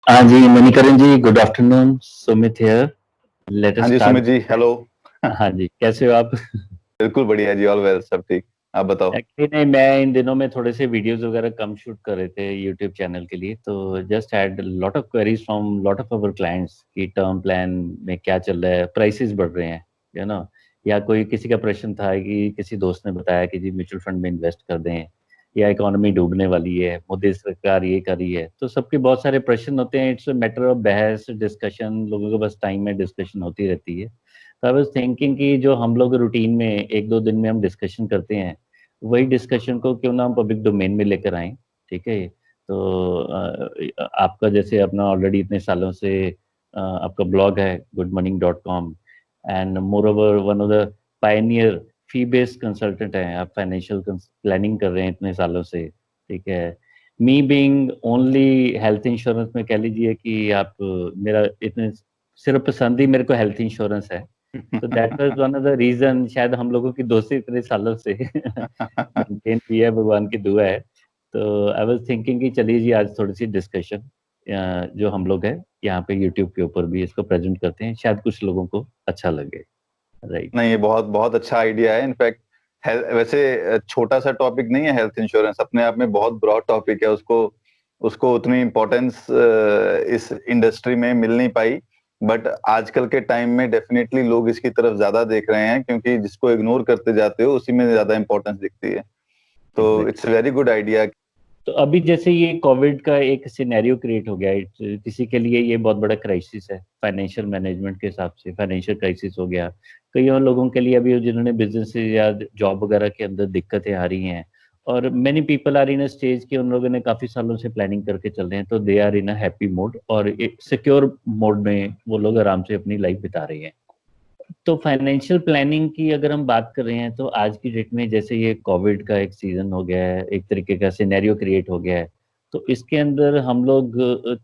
हाँ जी, Manikaran ji, good afternoon. Sumit here. Let us हाँ जी स्टार्ट। सुमित जी, हेलो। हाँ जी, कैसे हो आप? बिल्कुल बढ़िया जी, ऑल वेल, सब ठीक। आप बताओ। एक्चुअली नहीं, मैं इन दिनों में थोड़े से वीडियोस वगैरह कम शूट कर रहे थे यूट्यूब चैनल के लिए, तो just had lot of queries from lot of our clients कि टर्म प्लान में क्या चल रहा है, प्राइसेस बढ़ रहे हैं, या कोई किसी का प्रश्न था कि किसी दोस्त ने बताया कि जी म्यूचुअल फंड में इन्वेस्ट कर दें, या इकोनॉमी डूबने वाली है, मोदी सरकार ये कर रही है। तो सबके बहुत सारे प्रश्न होते हैं। इट्स मैटर ऑफ बहस डिस्कशन, लोगों के पास टाइम में डिस्कशन होती रहती है। तो आई वाज थिंकिंग कि जो हम लोग रूटीन में एक दो दिन में हम डिस्कशन करते हैं, वही डिस्कशन को क्यों ना हम पब्लिक डोमेन में लेकर आए। ठीक है। तो आपका जैसे अपना ऑलरेडी इतने सालों से आपका ब्लॉग है goodmorning.com, and more over one of the Pioneer fee based consultant हैं आप, फाइनेंशियल प्लानिंग कर रहे हैं इतने सालों से। ठीक है। Me being only health insurance में कह लीजिए कि आप मेरा इतने सिर्फ पसंद ही मेरे को हेल्थ इंश्योरेंस है। तो that was one of the reason, शायद हम लोगों की दोस्ती इतने सालों से मेंटेन भी है, भगवान की दुआ है। तो आई वाज थिंकिंग कि चलिए जी आज थोड़ी सी डिस्कशन जो हम लोग हैं यहाँ पे यूट्यूब के ऊपर भी इसको प्रेजेंट करते हैं, शायद कुछ लोगों को अच्छा लगे। राइट। नहीं, ये बहुत बहुत अच्छा आइडिया है। इनफैक्ट वैसे छोटा सा टॉपिक नहीं है हेल्थ इंश्योरेंस, अपने आप में बहुत ब्रॉड टॉपिक है। उसको उसको उतनी इम्पोर्टेंस इस इंडस्ट्री में मिल नहीं पाई। बट आजकल के टाइम में डेफिनेटली लोग इसकी तरफ ज्यादा देख रहे हैं, क्योंकि जिसको इग्नोर करते जाते हो उसी में ज्यादा इंपॉर्टेंस दिखती है। तो exactly. It's very good idea. तो अभी जैसे ये कोविड का एक सिनेरियो क्रिएट हो गया है, किसी के लिए ये बहुत बड़ा क्राइसिस है फाइनेंशियल मैनेजमेंट के हिसाब से, फाइनेंशियल क्राइसिस हो गया। कई और लोगों के लिए अभी जिन्होंने बिजनेस या जॉब वगैरह के अंदर दिक्कतें आ रही हैं, और many people are in a stage कि उन लोगों ने काफी सालों से प्लानिंग करके चल रहे हैं, तो they are in a happy mode और एक सिक्योर मोड में वो लोग आराम से अपनी लाइफ बिता रहे हैं। तो फाइनेंशियल प्लानिंग की अगर हम बात कर रहे हैं, तो आज की डेट में जैसे ये कोविड का एक सीजन हो गया है, एक तरीके का सिनेरियो क्रिएट हो गया है, तो इसके अंदर हम लोग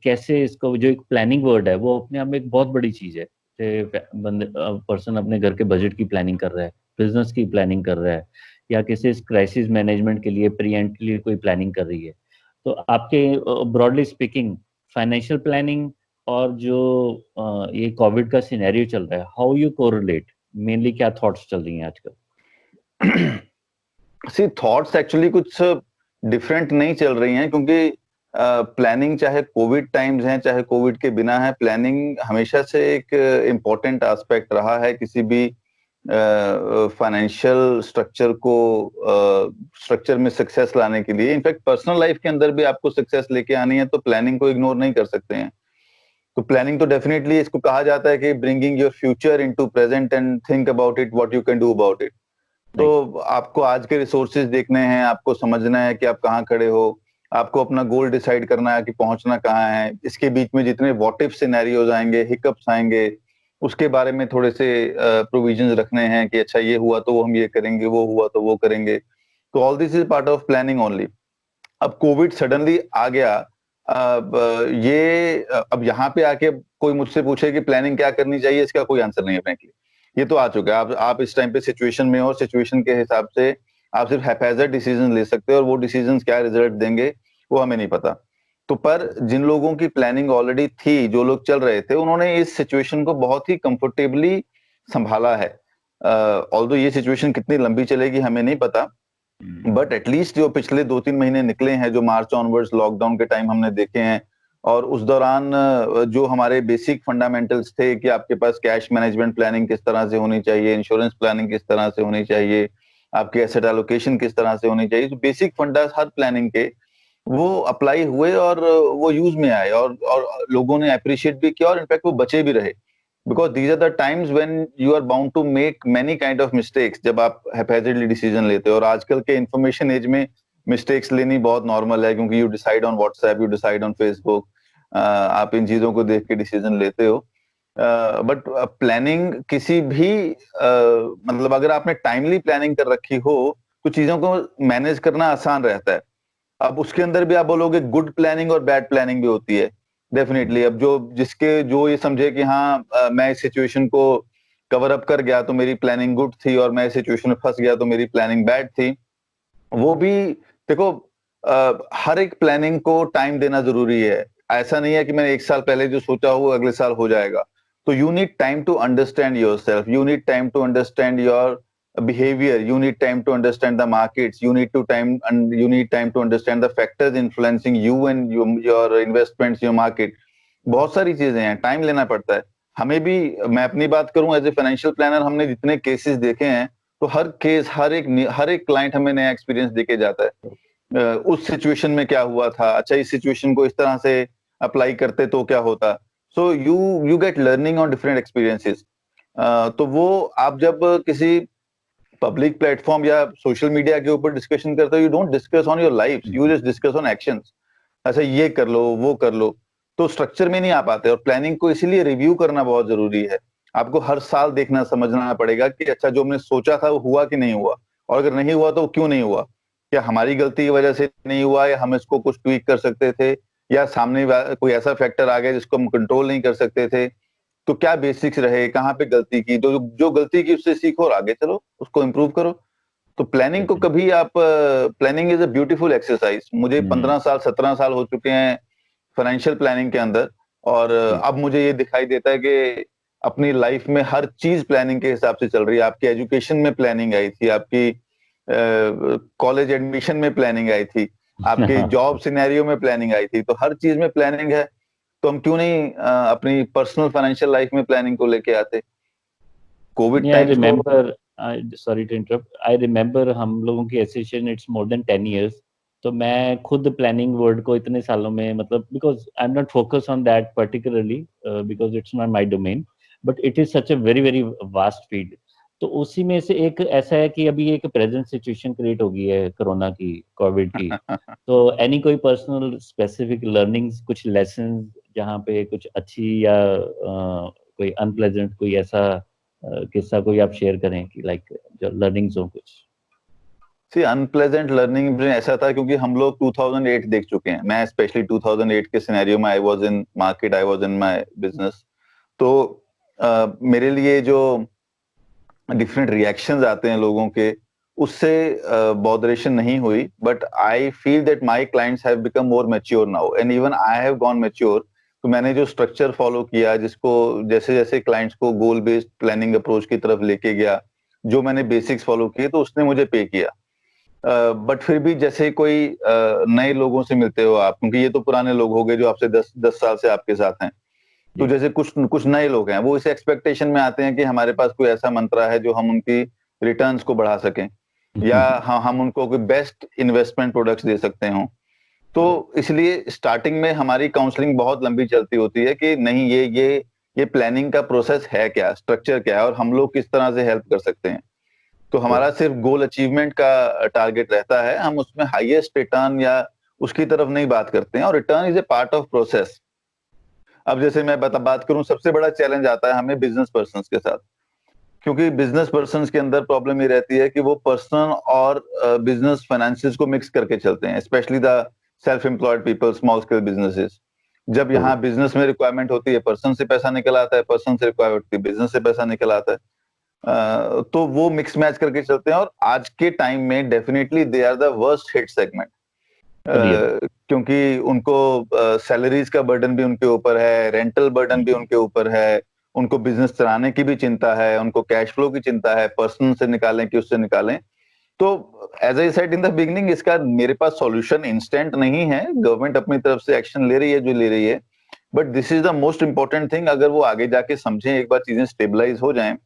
कैसे इसको, जो एक प्लानिंग वर्ड है वो अपने आप में एक बहुत बड़ी चीज है। बंदे पर्सन अपने घर के बजट की प्लानिंग कर रहा है, बिजनेस की प्लानिंग कर रहा है, या किसी क्राइसिस मैनेजमेंट के लिए प्रीएम्प्टिवली कोई प्लानिंग कर रही है। तो आपके ब्रॉडली स्पीकिंग फाइनेंशियल प्लानिंग और जो ये कोविड का सिनेरियो चल रहा है, हाउ यू कोरिलेट, मेनली क्या थॉट्स चल रही हैं आजकल? सी थॉट्स एक्चुअली कुछ डिफरेंट नहीं चल रही हैं, क्योंकि प्लानिंग चाहे कोविड टाइम्स हैं चाहे कोविड के बिना है, प्लानिंग हमेशा से एक इम्पोर्टेंट एस्पेक्ट रहा है किसी भी फाइनेंशियल स्ट्रक्चर में सक्सेस लाने के लिए। इनफैक्ट पर्सनल लाइफ के अंदर भी आपको सक्सेस लेके आनी है तो प्लानिंग को इग्नोर नहीं कर सकते हैं। तो प्लानिंग तो डेफिनेटली, इसको कहा जाता है कि bringing your future into present and think about it, what you can do about it. Right. तो आपको आज के रिसोर्सेज देखने हैं, आपको समझना है कि आप कहाँ खड़े हो, आपको अपना गोल डिसाइड करना है कि पहुंचना कहाँ है। इसके बीच में जितने व्हाट इफ सिनेरियोज आएंगे, हिकअप्स आएंगे, उसके बारे में थोड़े से प्रोविजंस रखने हैं कि अच्छा ये हुआ तो हम ये करेंगे, वो हुआ तो वो करेंगे। तो all this is part of planning only. अब कोविड सडनली आ गया। अब अब यहाँ पे आके कोई मुझसे पूछे कि प्लानिंग क्या करनी चाहिए, इसका कोई आंसर नहीं है फ्रेंकली। ये तो आ चुका है। आप इस टाइम पे सिचुएशन में हो, और सिचुएशन के हिसाब से आप सिर्फ हैफेजर्ड डिसीजन ले सकते हो, और वो डिसीजन क्या रिजल्ट देंगे वो हमें नहीं पता। तो पर जिन लोगों की प्लानिंग ऑलरेडी थी, जो लोग चल रहे थे, उन्होंने इस सिचुएशन को बहुत ही कंफर्टेबली संभाला है। ऑल्दो ये सिचुएशन कितनी लंबी चलेगी हमें नहीं पता, बट एटलीस्ट जो पिछले 2-3 महीने निकले हैं, जो मार्च ऑनवर्ड्स लॉकडाउन के टाइम हमने देखे हैं, और उस दौरान जो हमारे बेसिक फंडामेंटल्स थे कि आपके पास कैश मैनेजमेंट प्लानिंग किस तरह से होनी चाहिए, इंश्योरेंस प्लानिंग किस तरह से होनी चाहिए, आपके एसेट एलोकेशन किस तरह से होनी चाहिए, तो बेसिक फंडा हर प्लानिंग के वो अप्लाई हुए, और वो यूज में आए, और लोगों ने अप्रिशिएट भी किया, और इनफैक्ट वो बचे भी रहे। Because these are the times when you are bound to make many kind of mistakes, जब आप हैफेजर्डली डिसीजन लेते हो। और आजकल के इंफॉर्मेशन एज में मिस्टेक्स लेनी बहुत नॉर्मल है, क्योंकि you decide on WhatsApp, you decide on Facebook, आप इन चीजों को देख के डिसीजन लेते हो। बट प्लानिंग किसी भी मतलब अगर आपने टाइमली प्लानिंग कर रखी हो तो चीजों को मैनेज करना आसान रहता है। अब उसके अंदर भी आप बोलोगे गुड प्लानिंग और बैड प्लानिंग भी होती है, डेफिनेटली। अब जो ये समझे कि हाँ मैं इस सिचुएशन को कवर अप कर गया तो मेरी प्लानिंग गुड थी, और मैं इस सिचुएशन में फंस गया तो मेरी प्लानिंग बैड थी, वो भी देखो। हर एक प्लानिंग को टाइम देना जरूरी है। ऐसा नहीं है कि मैंने 1 साल पहले जो सोचा हो वो अगले साल हो जाएगा। तो you need time to understand yourself, you need time to understand your behavior, you need time to understand the markets, you need time to understand the factors influencing you and your investments, your market. बहुत सारी चीजें हैं, time लेना पड़ता है। हमें भी, मैं अपनी बात करूं एज ए फाइनेंशियल प्लानर, हमने जितने केसेस देखे हैं, तो हर केस, हर एक क्लाइंट हमें नया एक्सपीरियंस देके जाता है। उस सिचुएशन में क्या हुआ था, अच्छा इस सिचुएशन को इस तरह से अप्लाई करते तो क्या होता। So you get learning on different experiences. तो वो आप जब किसी पब्लिक प्लेटफॉर्म या सोशल मीडिया के ऊपर डिस्कशन करते हो, you don't discuss on your life, you just discuss on actions. अच्छा ये कर लो, वो कर लो, तो स्ट्रक्चर में नहीं आ पाते। और प्लानिंग को इसीलिए रिव्यू करना बहुत जरूरी है। आपको हर साल देखना, समझना पड़ेगा कि अच्छा जो हमने सोचा था वो हुआ कि नहीं हुआ, और अगर नहीं हुआ तो वो क्यों नहीं हुआ। क्या हमारी गलती की वजह से नहीं हुआ, या हम इसको कुछ ट्वीक कर सकते थे, या सामने कोई ऐसा फैक्टर आ गया जिसको हम कंट्रोल नहीं कर सकते थे। तो क्या बेसिक्स रहे, कहाँ पे गलती की, जो जो गलती की उससे सीखो और आगे चलो, उसको इम्प्रूव करो। तो प्लानिंग को कभी आप, planning is a beautiful exercise. मुझे 15 साल 17 साल हो चुके हैं फाइनेंशियल प्लानिंग के अंदर, और अब मुझे ये दिखाई देता है कि अपनी लाइफ में हर चीज प्लानिंग के हिसाब से चल रही है। आपकी एजुकेशन में प्लानिंग आई थी, आपकी कॉलेज एडमिशन में प्लानिंग आई थी, आपके जॉब सिनेरियो में प्लानिंग आई थी, तो हर चीज में प्लानिंग है। तो हम क्यों नहीं अपनी पर्सनल फाइनेंशियल लाइफ में प्लानिंग को लेके आते। कोविड आई टाइम्स को, remember, sorry to interrupt, I remember हम लोगों की association it's more than 10 years। तो मैं खुद प्लानिंग वर्ड को इतने सालों में, मतलब because I am not focus on that particularly, because it's not my domain, but it is such a very very vast field. तो उसी में से एक ऐसा है कि अभी एक प्रेजेंट सिचुएशन क्रिएट हो गई है कोरोना की, कोविड की। तो एनी कोई पर्सनल स्पेसिफिक लर्निंग्स, कुछ लेसन जहाँ पे कुछ अच्छी या कोई अनप्लेजेंट कोई ऐसा किस्सा कोई आप शेयर करें कि लाइक जो लर्निंग्स हो कुछ। सी अनप्लेजेंट लर्निंग में ऐसा था, क्योंकि हम लोग 2008 देख चुके हैं। मैं स्पेशली 2008 के सिनेरियो में, I was in market, I was in my business. तो मेरे लिए जो डिफरेंट रिएक्शंस आते हैं लोगों के, उससे बॉदरेशन नहीं हुई। But I feel that my clients have become more mature now, and even I have gone mature. तो मैंने जो स्ट्रक्चर फॉलो किया, जिसको जैसे जैसे क्लाइंट्स को गोल बेस्ड प्लानिंग अप्रोच की तरफ लेके गया, जो मैंने बेसिक्स फॉलो किए, तो उसने मुझे पे किया। बट फिर भी जैसे कोई नए लोगों से मिलते हो आप, क्योंकि ये तो पुराने लोग हो गए जो आपसे 10 साल से आपके साथ हैं। तो जैसे कुछ कुछ नए लोग हैं, वो इस एक्सपेक्टेशन में आते हैं कि हमारे पास कोई ऐसा मंत्रा है जो हम उनकी रिटर्न्स को बढ़ा सकें, या हम उनको कोई बेस्ट इन्वेस्टमेंट प्रोडक्ट्स दे सकते हों। तो इसलिए स्टार्टिंग में हमारी काउंसलिंग बहुत लंबी चलती होती है कि नहीं, ये प्लानिंग का प्रोसेस है क्या, स्ट्रक्चर क्या है, और हम लोग किस तरह से हेल्प कर सकते हैं। तो हमारा सिर्फ गोल अचीवमेंट का टारगेट रहता है, हम उसमें हाईएस्ट रिटर्न या उसकी तरफ नहीं बात करते हैं। और return is a part of process. अब जैसे मैं बात करूं, सबसे बड़ा चैलेंज आता है हमें बिजनेस पर्सन के साथ, क्योंकि बिजनेस पर्सन के अंदर प्रॉब्लम ये रहती है कि वो पर्सनल और बिजनेस फाइनेंसेस को मिक्स करके चलते हैं, specially the self employed people, small scale businesses. जब यहाँ बिजनेस में रिक्वायरमेंट होती है, पर्सन से पैसा निकल आता है, पर्सन से रिक्वायरमेंट होती है, बिजनेस से पैसा निकल आता है। तो वो मिक्स मैच करके चलते हैं। और आज के टाइम में definitely they are the worst hit segment, क्योंकि उनको सैलरीज का बर्डन भी उनके ऊपर है, रेंटल बर्डन भी उनके ऊपर है, उनको बिजनेस चलाने की भी चिंता है, उनको कैश फ्लो की चिंता है, पर्सन से निकालें कि उससे निकालें। तो as I said in the beginning, इसका मेरे पास सॉल्यूशन इंस्टेंट नहीं है। गवर्नमेंट अपनी तरफ से एक्शन ले रही है जो ले रही है, but this is the most important thing. अगर वो आगे जाके समझें, एक बार चीजें स्टेबलाइज हो जाएं,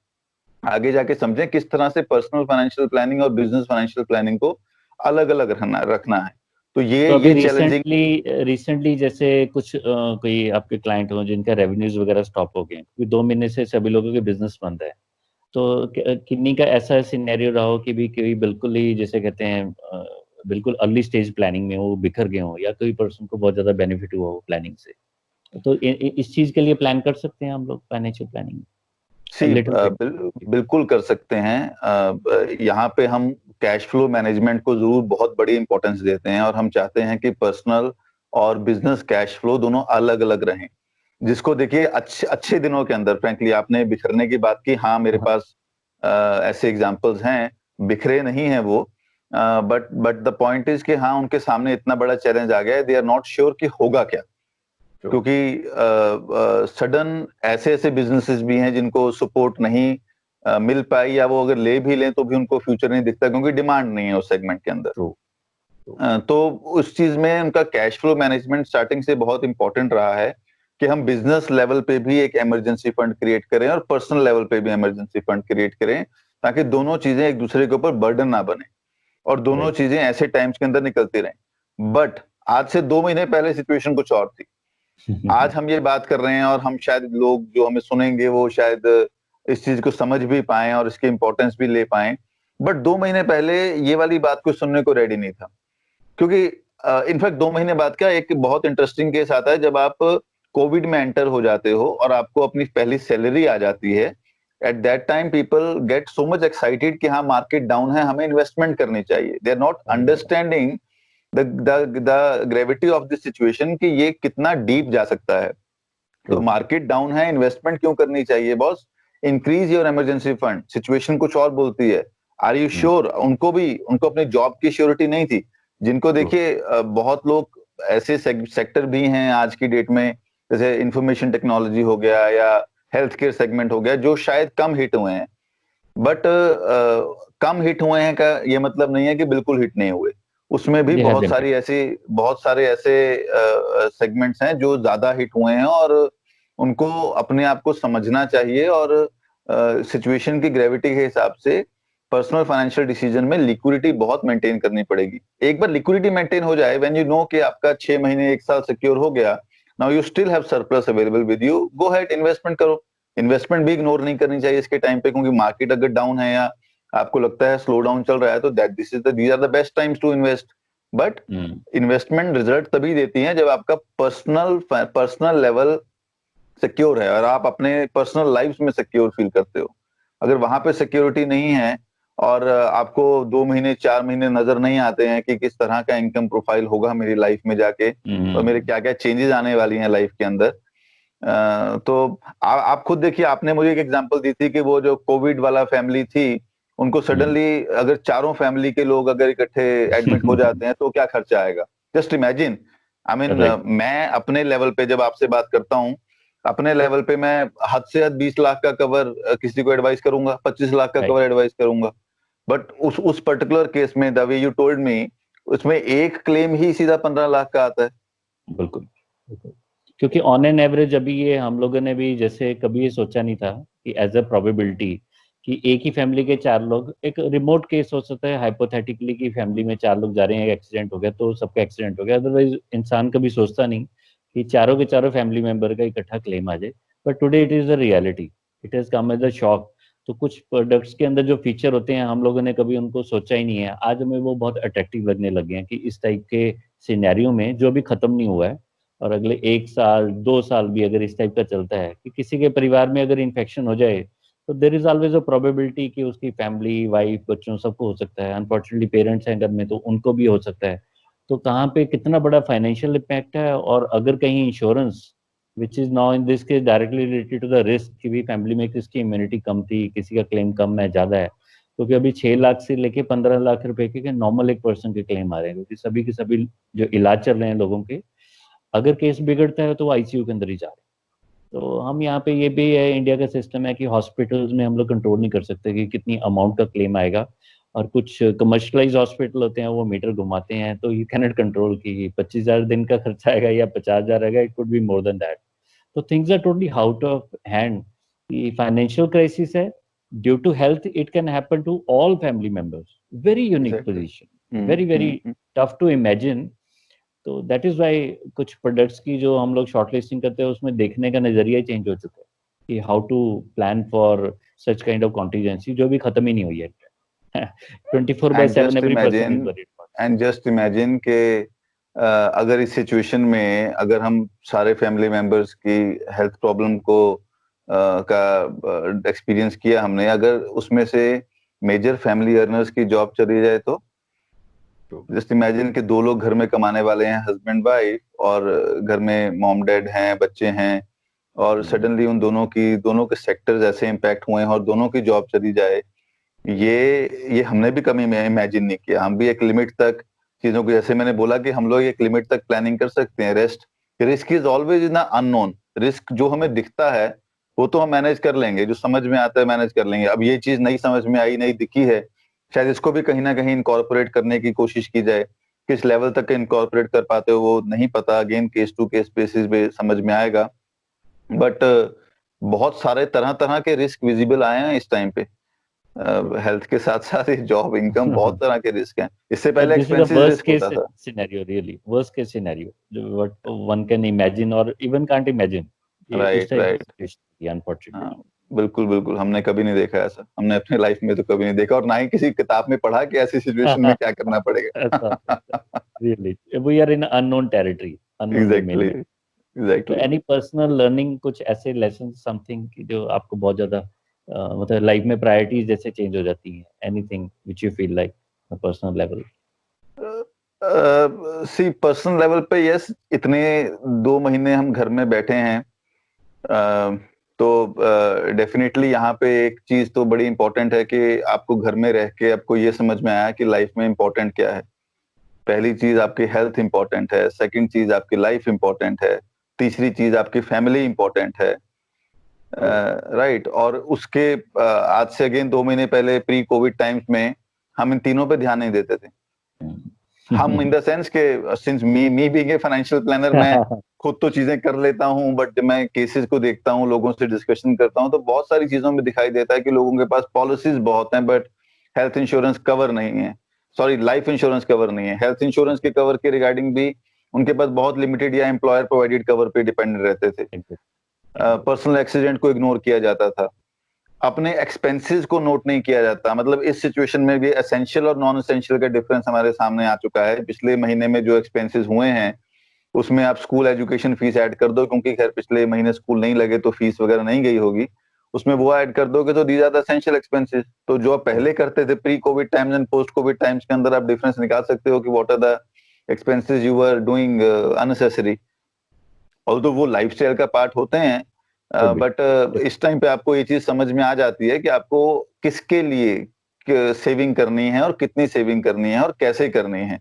आगे जाके समझें किस तरह से पर्सनल फाइनेंशियल प्लानिंग और बिजनेस फाइनेंशियल प्लानिंग को अलग अलग रखना है। तो तो अभी ये चैलेंजिंग। रिसेंटली जैसे कुछ कोई आपके क्लाइंट हो जिनका रेवेन्यूज वगैरह स्टॉप हो गए, क्योंकि 2 महीने से सभी लोगों के बिजनेस बंद है। तो किन्नी का ऐसा सिनेरियो रहा हो कि भी कोई बिल्कुल ही जैसे कहते हैं बिल्कुल अर्ली स्टेज प्लानिंग में वो बिखर गए हो, या कोई पर्सन को बहुत ज्यादा बेनिफिट हुआ हो प्लानिंग से। तो इस चीज के लिए प्लान कर सकते हैं हम लोग फाइनेंशियल प्लानिंग सी लिटिल बिट। बिल्कुल कर सकते हैं। यहाँ पे हम कैश फ्लो मैनेजमेंट को जरूर बहुत बड़ी इंपॉर्टेंस देते हैं, और हम चाहते हैं कि पर्सनल और बिजनेस कैश फ्लो दोनों अलग अलग रहें। जिसको देखिए अच्छे अच्छे दिनों के अंदर, फ्रैंकली आपने बिखरने की बात की, हाँ मेरे पास ऐसे एग्जांपल्स हैं, बिखरे नहीं हैं वो। बट द पॉइंट इज कि हाँ, उनके सामने इतना बड़ा चैलेंज आ गया है, दे आर नॉट श्योर कि होगा क्या। क्योंकि सडन ऐसे ऐसे बिजनेसेस भी हैं जिनको सपोर्ट नहीं मिल पाई, या वो अगर ले भी लें तो भी उनको फ्यूचर नहीं दिखता क्योंकि डिमांड नहीं है उस सेगमेंट के अंदर। तो उस चीज में उनका कैश फ्लो मैनेजमेंट स्टार्टिंग से बहुत इंपॉर्टेंट रहा है कि हम बिजनेस लेवल पे भी एक इमरजेंसी फंड क्रिएट करें और पर्सनल लेवल पे भी इमरजेंसी फंड क्रिएट करें, ताकि दोनों चीजें एक दूसरे के ऊपर बर्डन ना बने और दोनों चीजें ऐसे टाइम्स के अंदर निकलती रहें। बट आज से 2 महीने पहले सिचुएशन कुछ और थी। आज हम ये बात कर रहे हैं और हम शायद लोग जो हमें सुनेंगे वो शायद इस चीज को समझ भी पाए और इसकी इंपॉर्टेंस भी ले पाए। बट 2 महीने पहले ये वाली बात को सुनने को रेडी नहीं था, क्योंकि इनफैक्ट 2 महीने बाद क्या एक बहुत इंटरेस्टिंग केस आता है जब आप कोविड में एंटर हो जाते हो और आपको अपनी पहली सैलरी आ जाती है। At that time people get so much excited कि हाँ मार्केट डाउन है, हमें इन्वेस्टमेंट करनी चाहिए। They are not understanding the gravity of this situation कि ये कितना डीप जा सकता है। तो मार्केट डाउन है, इन्वेस्टमेंट क्यों करनी चाहिए boss? Increase your emergency fund. Situation कुछ और बोलती है। Are you sure? उनको अपनी जॉब की श्योरिटी नहीं थी। जिनको देखिए बहुत लोग ऐसे सेक्टर भी हैं आज की डेट में, जैसे इंफॉर्मेशन टेक्नोलॉजी हो गया या हेल्थ केयर सेगमेंट हो गया, जो शायद कम हिट हुए हैं। बट कम हिट हुए हैं का ये मतलब नहीं है कि बिल्कुल हिट नहीं हुए। उसमें भी बहुत सारे ऐसे सेगमेंट्स हैं जो ज्यादा हिट हुए हैं और उनको अपने आप को समझना चाहिए और सिचुएशन की ग्रेविटी के हिसाब से पर्सनल फाइनेंशियल डिसीजन में लिक्विडिटी बहुत मेंटेन करनी पड़ेगी। एक बार लिक्विडिटी मेंटेन हो जाए, व्हेन यू नो कि आपका 6 महीने 1 साल सिक्योर हो गया, now you still have surplus available with you, go ahead investment करो। इन्वेस्टमेंट भी इग्नोर नहीं करनी चाहिए इसके टाइम पे, क्योंकि मार्केट अगर डाउन है या आपको लगता है स्लो डाउन चल रहा है तो these are the best times to invest. But investment result तभी देती है जब आपका पर्सनल लेवल सिक्योर है और आप अपने पर्सनल लाइफ में सिक्योर फील करते हो। अगर वहां पे सिक्योरिटी नहीं है और आपको 2 महीने 4 महीने नजर नहीं आते हैं कि किस तरह का इनकम प्रोफाइल होगा मेरी लाइफ में जाके और मेरे क्या क्या चेंजेस आने वाली हैं लाइफ के अंदर, तो आप खुद देखिए। आपने मुझे एक एग्जांपल दी थी कि वो जो कोविड वाला फैमिली थी, उनको सडनली अगर चारों फैमिली के लोग अगर इकट्ठे एडमिट हो जाते हैं तो क्या खर्चा आएगा? Just imagine. आई मीन मैं अपने लेवल पे जब आपसे बात करता हूँ, अपने लेवल पे मैं हद से हद 20 लाख का कवर किसी को एडवाइस करूंगा, 25 लाख का कवर एडवाइस करूंगा। बट उस पर्टिकुलर केस में the way you told me, उसमें एक क्लेम ही सीधा 15 लाख का आता है। बिल्कुल, क्योंकि ऑन एन एवरेज अभी ये हम लोगों ने भी जैसे कभी ये सोचा नहीं था कि एज अ प्रोबेबिलिटी कि एक ही फैमिली के 4 लोग, एक रिमोट केस हो सकता है हाइपोथेटिकली कि फैमिली में 4 लोग जा रहे हैं, एक्सीडेंट हो गया तो सबका एक्सीडेंट हो गया, अदरवाइज इंसान कभी सोचता नहीं कि चारों के चारों फैमिली मेंबर का इकट्ठा क्लेम आ जाए। But today it is the reality, it has come as a shock. तो कुछ प्रोडक्ट्स के अंदर जो फीचर होते हैं हम लोगों ने कभी उनको सोचा ही नहीं है, आज हमें वो बहुत अट्रैक्टिव लगने लगे हैं कि इस टाइप के सिनेरियो में जो अभी खत्म नहीं हुआ है और अगले 1 साल 2 साल भी अगर इस टाइप का चलता है कि किसी के परिवार में अगर इन्फेक्शन हो जाए तो there is always a probability कि उसकी फैमिली वाइफ बच्चों सबको हो सकता है। अनफॉर्चुनेटली पेरेंट्स हैं घर में तो उनको भी हो सकता है। तो कहाँ पे कितना बड़ा फाइनेंशियल इम्पैक्ट है। और अगर कहीं insurance which is now in this case directly related to the risk कि भी फैमिली में किसकी इम्यूनिटी कम थी, किसी का क्लेम कम है ज्यादा है, क्योंकि अभी 6 लाख से लेके 15 लाख रुपए के नॉर्मल एक पर्सन के क्लेम आ रहे हैं, क्योंकि सभी के सभी जो इलाज चल रहे हैं लोगों के, अगर केस बिगड़ता है तो वो आईसीयू के अंदर ही जा रहे हैं। तो हम यहाँ पे ये भी है, इंडिया का सिस्टम है कि हॉस्पिटल्स में हम लोग कंट्रोल नहीं कर सकते कि कितनी अमाउंट का क्लेम आएगा। और कुछ कमर्शलाइज हॉस्पिटल होते हैं वो मीटर घुमाते हैं, तो यू कैनॉट कंट्रोल कि 25,000 दिन का खर्चा आएगा या 50,000 आएगा, it could be more than that. तो things are totally out of hand. कि फाइनेंशियल क्राइसिस है due to health, it can happen to all family members. Very unique position, very very tough to imagine. तो that is why कुछ products की जो हम लोग short listing करते हैं उसमें देखने का नजरिया चेंज हो चुका है कि how to plan for such kind of contingency, जो भी खत्म ही नहीं हुई है। 24/7 every person is worried. And just imagine के अगर इस सिचुएशन में अगर हम सारे फैमिली मेंबर्स की हेल्थ प्रॉब्लम को का एक्सपीरियंस किया हमने, अगर उसमें से मेजर फैमिली अर्नर्स की जॉब चली जाए तो जस्ट इमेजिन कि 2 लोग घर में कमाने वाले हैं, हस्बैंड वाइफ, और घर में मॉम डैड हैं, बच्चे हैं, और सडनली उन दोनों के सेक्टर्स ऐसे इम्पैक्ट हुए हैं और दोनों की जॉब चली जाए। ये हमने भी कभी में इमेजिन नहीं किया। हम भी एक लिमिट तक चीजों को, जैसे मैंने बोला कि हम लोग एक लिमिट तक प्लानिंग कर सकते हैं, rest risk is always in unknown. Risk जो हमें दिखता है वो तो हम मैनेज कर लेंगे, जो समझ में आता है मैनेज कर लेंगे। अब ये चीज नहीं समझ में आई, नहीं दिखी है, शायद इसको भी कहीं ना कहीं इनकॉर्पोरेट करने की कोशिश की जाए। किस लेवल तक इनकॉर्पोरेट कर पाते हो वो नहीं पता, again case to case basis पे समझ में आएगा। बट बहुत सारे तरह तरह के रिस्क विजिबल आए हैं इस टाइम पे। हेल्थ के साथ साथ जॉब, इनकम, बहुत तरह के रिस्क हैं। इससे पहले This is the expenses worst risk case होता था। scenario, really. Worst case scenario. What one can imagine or even can't imagine. ये उस राइट टाइप की राइट। सिचुएशन थी, हाँ, अनफॉर्चुनेटली। बिल्कुल बिल्कुल, हमने कभी नहीं देखा ऐसा, हमने अपने लाइफ में तो कभी नहीं देखा, और ना ही किसी किताब में पढ़ा कि ऐसी सिचुएशन में क्या करना ऐसा पड़ेगा। होता है, really. We are in unknown territory, unknown domain exactly में। तो एग्जैक्टली। एनी पर्सनल लर्निंग, कुछ ऐसे लेसन समथिंग जो आपको बहुत ज्यादा मतलब लाइफ में प्रायोरिटीज जैसे चेंज हो जाती हैं, anything which you feel like personal level? See personal level पे यस, इतने 2 महीने हम घर में बैठे हैं, तो डेफिनेटली यहाँ पे एक चीज तो बड़ी इंपॉर्टेंट है कि आपको घर में रह के आपको ये समझ में आया कि लाइफ में इंपॉर्टेंट क्या है। पहली चीज आपकी हेल्थ इंपॉर्टेंट है, सेकंड चीज आपकी लाइफ इंपॉर्टेंट है, तीसरी चीज आपकी फैमिली इंपॉर्टेंट है। राइट। और उसके आज से अगेन 2 महीने पहले प्री कोविड टाइम्स में हम इन तीनों पे ध्यान नहीं देते थे। हम इन द सेंस के since me being a financial planner, मैं खुद तो चीजें कर लेता हूँ, बट मैं केसेस को देखता हूँ, लोगों से डिस्कशन करता हूँ, तो बहुत सारी चीजों में दिखाई देता है कि लोगों के पास पॉलिसीज बहुत हैं बट हेल्थ इंश्योरेंस कवर नहीं है। सॉरी, लाइफ इंश्योरेंस कवर नहीं है। हेल्थ इंश्योरेंस के कवर के रिगार्डिंग भी उनके पास बहुत लिमिटेड या एम्प्लॉयर प्रोवाइडेड कवर पे डिपेंडेंट रहते थे। पर्सनल एक्सीडेंट को इग्नोर किया जाता था, अपने एक्सपेंसेस को नोट नहीं किया जाता। मतलब इस सिचुएशन में भी एसेंशियल और नॉन एसेंशियल का डिफरेंस हमारे सामने आ चुका है। पिछले महीने में जो एक्सपेंसेस हुए हैं उसमें आप स्कूल एजुकेशन फीस ऐड कर दो, क्योंकि खैर पिछले महीने स्कूल नहीं लगे तो फीस वगैरह नहीं गई होगी, उसमें वो ऐड कर दोगे तो these are the essential expenses. तो जो आप पहले करते थे pre covid times and post covid times के अंदर, आप डिफरेंस निकाल सकते हो कि what are the expenses you are doing unnecessary. Although वो लाइफस्टाइल का पार्ट होते हैं, बट इस टाइम पे आपको ये चीज समझ में आ जाती है कि आपको किसके लिए सेविंग करनी है और कितनी सेविंग करनी है और कैसे करनी है।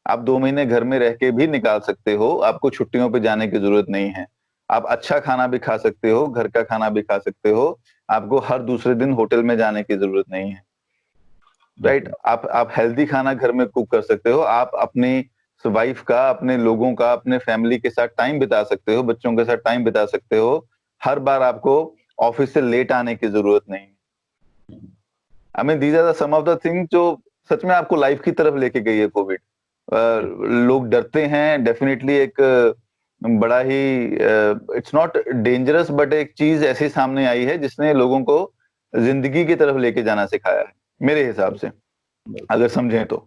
आप 2 महीने घर में रह के भी निकाल सकते हो, आपको छुट्टियों पे जाने की जरूरत नहीं है। आप अच्छा खाना भी खा सकते हो, घर का खाना भी खा सकते हो, आपको हर दूसरे दिन होटल में जाने की जरूरत नहीं है। राइट। आप हेल्दी खाना घर में कुक कर सकते हो, आप अपनी वाइफ का, अपने लोगों का, अपने फैमिली के साथ टाइम बिता सकते हो, बच्चों के साथ टाइम बिता सकते हो। हर बार आपको ऑफिस से लेट आने की जरूरत नहीं। I mean these are some of the thing जो सच में आपको लाइफ की तरफ लेके गई है कोविड। लोग डरते हैं डेफिनेटली, एक बड़ा ही इट्स नॉट डेंजरस, बट एक चीज ऐसी सामने आई है जिसने लोगों को जिंदगी की तरफ लेके जाना सिखाया है, मेरे हिसाब से, अगर समझें तो।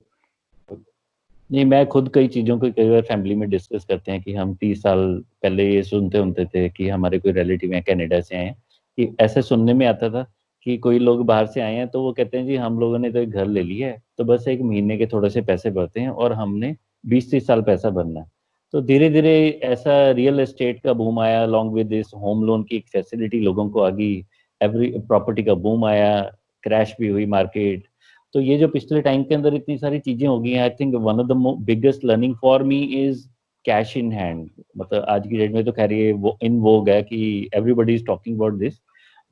नहीं, मैं खुद कई चीज़ों को कई बार फैमिली में डिस्कस करते हैं कि हम 30 साल पहले ये सुनते होते थे कि हमारे कोई रिलेटिव हैं कनाडा से आए हैं, कि ऐसे सुनने में आता था कि कोई लोग बाहर से आए हैं तो वो कहते हैं जी हम लोगों ने तो एक घर ले लिया है, तो बस एक महीने के थोड़े से पैसे भरते हैं और हमने 20-30 साल पैसा भरना है। तो धीरे धीरे ऐसा रियल एस्टेट का बूम आया, along with this home loan की एक फैसिलिटी लोगों को आ गई, एवरी प्रॉपर्टी का बूम आया, क्रैश भी हुई मार्केट। तो ये जो पिछले टाइम के अंदर इतनी सारी चीजें हो गई हैं, I think one of the biggest learning for me is cash in hand. मतलब आज की डेट में तो खैर ये वो इन वोग है कि everybody is talking about this,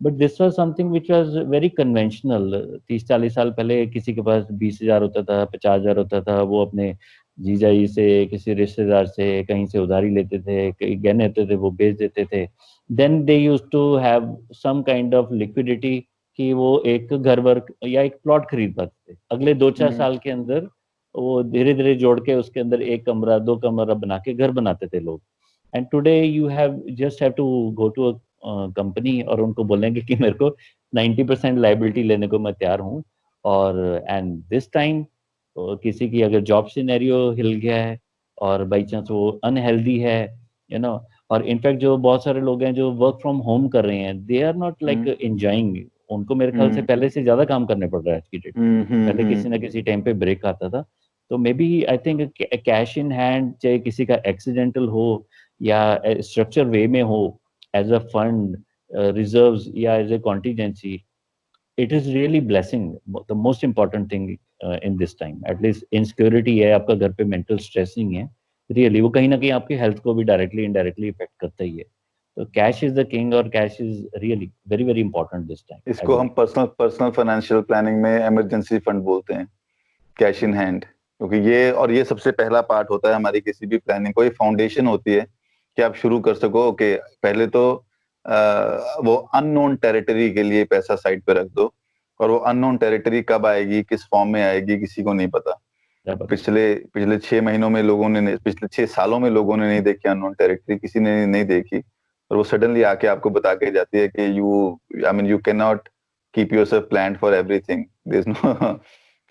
but this was something which was very conventional. 30-40 साल पहले किसी के पास 20,000 होता था, 50,000 होता था, वो अपने जीजा जी से, किसी रिश्तेदार से कहीं से उधारी लेते थे, कई गहने होते थे वो बेच देते थे। Then they use to have some kind of liquidity कि वो एक घर वर या एक प्लॉट खरीद पाते थे। अगले 2-4 साल के अंदर वो धीरे धीरे जोड़ के उसके अंदर एक कमरा, 2 कमरा बना के घर बनाते थे लोग। And today you have just have to go to a company और उनको बोलेंगे कि मेरे को 90% लाइबिलिटी लेने को मैं तैयार हूँ। और एंड दिस टाइम किसी की अगर जॉब सिनेरियो हिल गया है और बाई चांस वो अनहेल्दी है, यू नो, और इनफैक्ट जो बहुत सारे लोग हैं जो वर्क फ्रॉम होम कर रहे हैं, they are not like enjoying. उनको मेरे ख्याल से पहले से ज्यादा काम करने पड़ रहा है आज की डेट में। पहले किसी ना किसी टाइम पे ब्रेक आता था। तो maybe I think cash in hand, चाहे किसी का एक्सीडेंटल हो या स्ट्रक्चर वे में हो, एज अ फंड, रिजर्व्स या as a contingency, it is really blessing, the most important thing in this time. At least insecurity है, आपका घर पे मेंटल स्ट्रेस नहीं है, रियली वो कहीं ना कहीं आपकी हेल्थ को भी डायरेक्टली इनडायरेक्टली इफेक्ट करता ही है। तो कैश इज द किंग और cash is really very very important this time इसको एज हम पर्सनल फाइनेंशियल प्लानिंग में इमरजेंसी फंड बोलते हैं, कैश इन हैंड। क्योंकि ये सबसे पहला पार्ट होता है हमारी किसी भी प्लानिंग को, ये फाउंडेशन होती है कि आप शुरू कर सको। ओके, पहले तो वो अननोन टेरिटरी के लिए पैसा साइड पे रख दो, और वो अननोन टेरिटरी कब आएगी, किस फॉर्म में आएगी, किसी को नहीं पता। पिछले पिछले 6 महीनों में लोगों ने, पिछले 6 सालों में लोगों ने नहीं देखी अननोन टेरिटरी, किसी ने नहीं देखी, और वो सडनली आके आपको बता के जाती है कि I mean you can not keep yourself planned for everything, there is no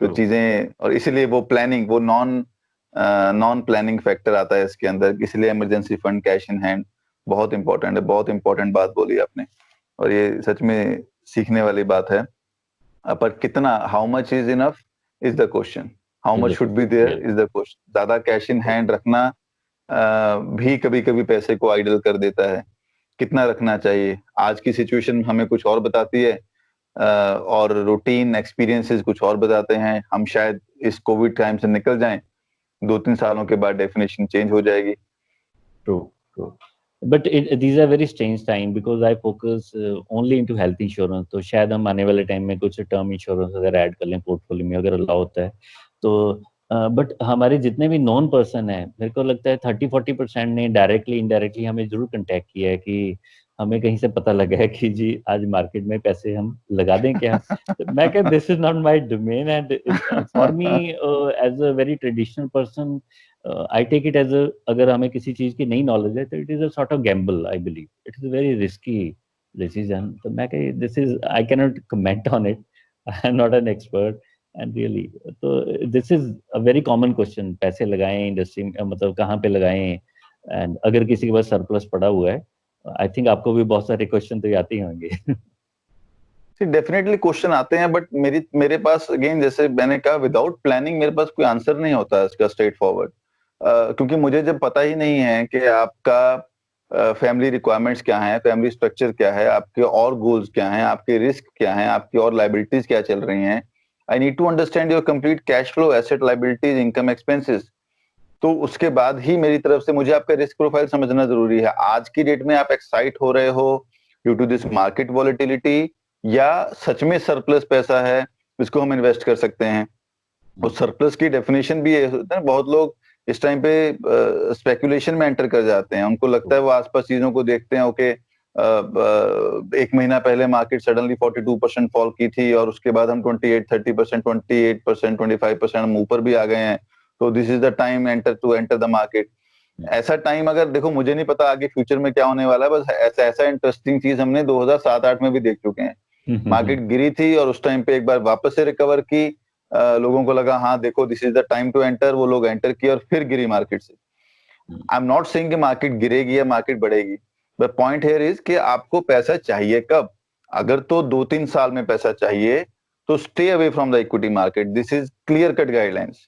तो चीजें। और इसीलिए वो प्लानिंग, वो नॉन प्लानिंग फैक्टर आता है इसके अंदर। इसलिए emergency fund, cash in hand बहुत इंपॉर्टेंट है। बहुत इंपॉर्टेंट बात बोली आपने, और ये सच में सीखने वाली बात है। पर कितना, how much is enough is the question, how much should be there is the question. ज्यादा कैश इन हैंड रखना भी कभी कभी पैसे को आइडल कर देता है। कितना रखना चाहिए, आज की सिचुएशन हमें कुछ और बताती है, और रूटीन एक्सपीरियंसेस कुछ और बताते हैं। हम शायद इस कोविड टाइम से निकल जाएं, 2-3 सालों के बाद डेफिनेशन चेंज हो जाएगी। True true, but these are very strange time because I focus only into health insurance। तो शायद हम आने वाले टाइम में कुछ टर्म इंश्योरेंस अगर ऐड कर लें पोर्टफोलियो में, अगर अलाउ होता है तो। बट हमारे जितने भी नॉन पर्सन है, मेरे को लगता है 30-40% ने डायरेक्टली इनडायरेक्टली हमें जरूर कांटेक्ट किया है कि हमें कहीं से पता लगा है कि जी आज मार्केट में पैसे हम लगा दें क्या। तो मैं कह, this is not my domain and for me as a very traditional person I take it as a, अगर हमें किसी चीज की नई नॉलेज है तो it is a sort of gamble. I believe it is a very risky decision. तो मैं कह, this is, I can not comment on it, I am not an expert and really. तो this is a very common question, पैसे लगाएं industry में, मतलब कहाँ पे लगाएं, एंड अगर किसी के पास सरप्लस पड़ा हुआ है, आई थिंक आपको भी बहुत सारे क्वेश्चन तो आते ही होंगे। डेफिनेटली क्वेश्चन आते हैं, बट मेरे पास अगेन, जैसे मैंने कहा, विदाउट प्लानिंग मेरे पास कोई आंसर नहीं होता इसका स्ट्रेट फॉरवर्ड। क्योंकि मुझे जब पता ही नहीं है कि आपका फैमिली रिक्वायरमेंट्स क्या है, फैमिली स्ट्रक्चर क्या है, आपके और गोल्स क्या हैं, आपके रिस्क क्या हैं, आपकी और लाइबिलिटीज क्या चल रही हैं। I need to understand your complete cash flow, asset, liabilities, income, expenses. तो उसके बाद ही मेरी तरफ से मुझे आपका रिस्क प्रोफाइल समझना जरूरी है। आज की डेट में आप एक्साइट हो रहे हो due to this market volatility, या सच में सरप्लस पैसा है जिसको हम इन्वेस्ट कर सकते हैं। और सरप्लस की डेफिनेशन भी ये होता है, बहुत लोग इस टाइम पे स्पेकुलेशन में एंटर कर जाते हैं। उनको लगता है, वो आसपास चीजों को देखते हैं, ओके, एक महीना पहले मार्केट सडनली 42% फॉल की थी, और उसके बाद हम 28-30%, 28%, 25% हम ऊपर भी आ गए हैं। तो this is the time enter the market. ऐसा टाइम, अगर देखो, मुझे नहीं पता आगे फ्यूचर में क्या होने वाला है, बस ऐसा इंटरेस्टिंग चीज हमने 2007-8 में भी देख चुके हैं। मार्केट गिरी थी और उस टाइम पे एक बार वापस से रिकवर की, लोगों को लगा हाँ देखो this is the time to enter, वो लोग एंटर किए और फिर गिरी मार्केट से। आई एम नॉट सेइंग कि मार्केट गिरेगी या मार्केट बढ़ेगी, बट पॉइंट हियर इज कि आपको पैसा चाहिए कब। अगर तो 2-3 साल में पैसा चाहिए तो stay away from the equity market, this is clear cut guidelines.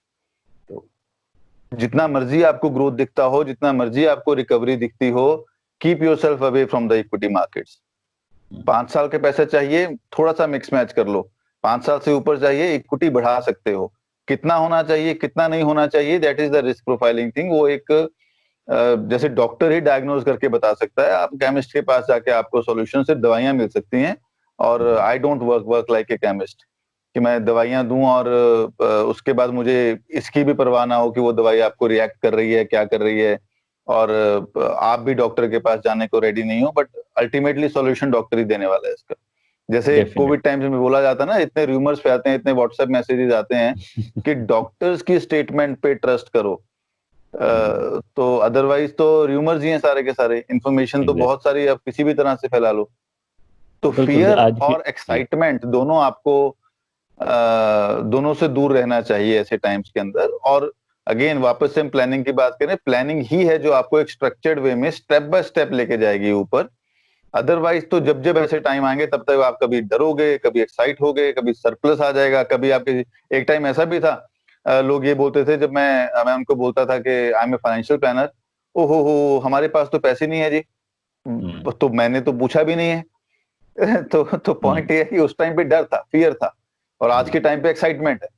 जितना मर्जी आपको ग्रोथ दिखता हो, जितना मर्जी आपको रिकवरी दिखती हो, keep yourself away from the equity markets. 5 साल के पैसे चाहिए, थोड़ा सा मिक्स मैच कर लो। 5 साल से ऊपर चाहिए, इक्विटी बढ़ा सकते हो। कितना होना चाहिए, कितना नहीं होना चाहिए, that is the risk profiling thing. वो एक जैसे डॉक्टर ही डायग्नोज करके बता सकता है, आप केमिस्ट के पास जाके आपको सॉल्यूशन, सिर्फ दवाइयां मिल सकती हैं। और I don't work like a chemist कि मैं दवाइयां दूं और उसके बाद मुझे इसकी भी परवाह ना हो कि वो दवाई आपको रिएक्ट कर रही है, क्या कर रही है, और आप भी डॉक्टर के पास जाने को रेडी नहीं हो। बट अल्टीमेटली सॉल्यूशन डॉक्टर ही देने वाला है इसका। जैसे कोविड टाइम में बोला जाता है ना, इतने रूमर्स पे आते हैं, इतने व्हाट्सएप मैसेजेस आते हैं कि डॉक्टर्स की स्टेटमेंट पे ट्रस्ट करो। तो अदरवाइज तो रूमर्स ही हैं सारे के सारे। इंफॉर्मेशन तो बहुत सारी आप किसी भी तरह से फैला लो। तो फियर और एक्साइटमेंट दोनों आपको दोनों से दूर रहना चाहिए ऐसे टाइम्स के अंदर। और अगेन वापस से हम प्लानिंग की बात करें, प्लानिंग ही है जो आपको एक स्ट्रक्चर्ड वे में स्टेप बाय स्टेप लेके जाएगी ऊपर। अदरवाइज तो जब जब ऐसे टाइम आएंगे तब तक आप कभी डरोगे, कभी एक्साइट होगे, कभी सरप्लस आ जाएगा, कभी आपके। एक टाइम ऐसा भी था, लोग ये बोलते थे, जब मैं उनको बोलता था कि I am a financial planner, ओ हो हमारे पास तो पैसे नहीं है जी। तो मैंने तो पूछा भी नहीं है। तो पॉइंट ये है कि उस टाइम पे डर था, फियर था, और आज के टाइम पे एक्साइटमेंट है।